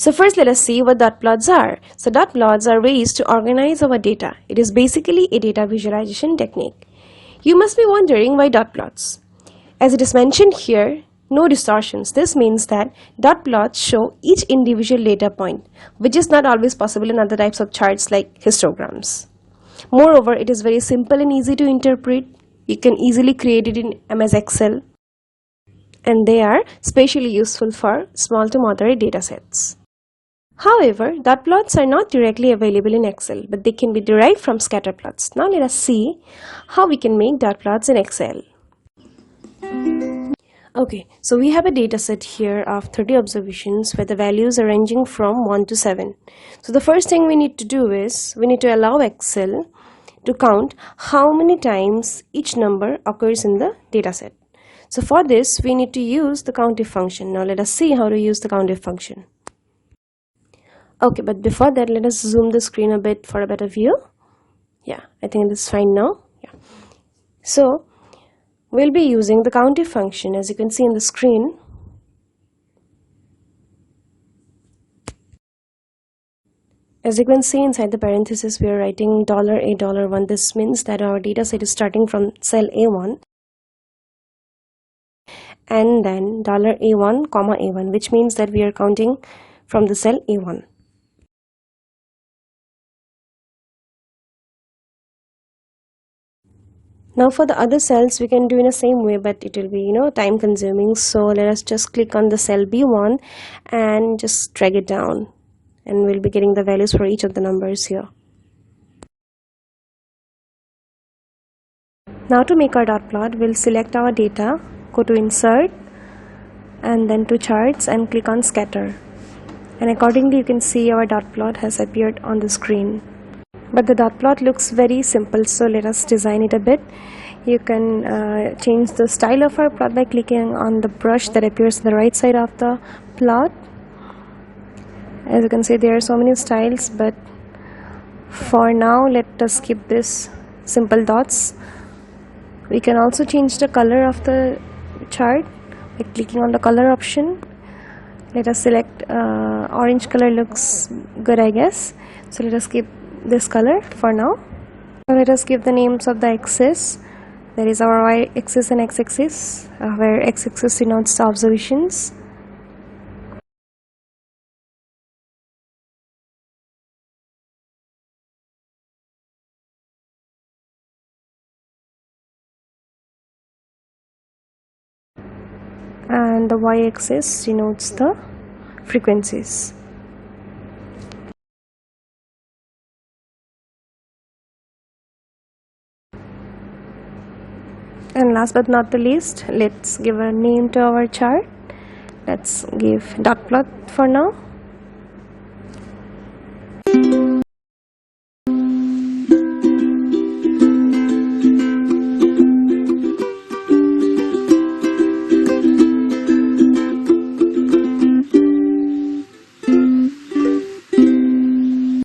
So first let us see what dot plots are. So dot plots are ways to organize our data. It is basically a data visualization technique. You must be wondering why dot plots. As it is mentioned here, no distortions. This means that dot plots show each individual data point, which is not always possible in other types of charts like histograms. Moreover, it is very simple and easy to interpret. You can easily create it in MS Excel, and they are especially useful for small to moderate data sets. However, dot plots are not directly available in Excel, but they can be derived from scatter plots. Now let us see how we can make dot plots in Excel. Okay, so we have a data set here of 30 observations where the values are ranging from 1 to 7. So the first thing we need to do is we need to allow Excel to count how many times each number occurs in the data set. So for this, we need to use the countif function. Now let us see how to use the countif function. Okay, but before that, let us zoom the screen a bit for a better view. Yeah, I think this is fine now. Yeah. So we'll be using the countif function, as you can see in the screen. As you can see inside the parenthesis, we are writing $A, $1. This means that our data set is starting from cell A1 and then $A1, A1, which means that we are counting from the cell A1. Now for the other cells, we can do in the same way, but it will be, time consuming. So let us just click on the cell B1 and just drag it down, and we'll be getting the values for each of the numbers here. Now to make our dot plot, we'll select our data, go to insert and then to charts and click on scatter. And accordingly you can see our dot plot has appeared on the screen. But the dot plot looks very simple, so let us design it a bit. You can change the style of our plot by clicking on the brush that appears on the right side of the plot. As you can see, there are so many styles, but for now let us keep this simple dots. We can also change the color of the chart by clicking on the color option. Let us select orange color, looks good, I guess. So let us keep this color for now. Now let us give the names of the axis. There is our y-axis and x-axis, where x-axis denotes the observations. And the y-axis denotes the frequencies. And last but not the least, let's give a name to our chart. Let's give dot plot for now.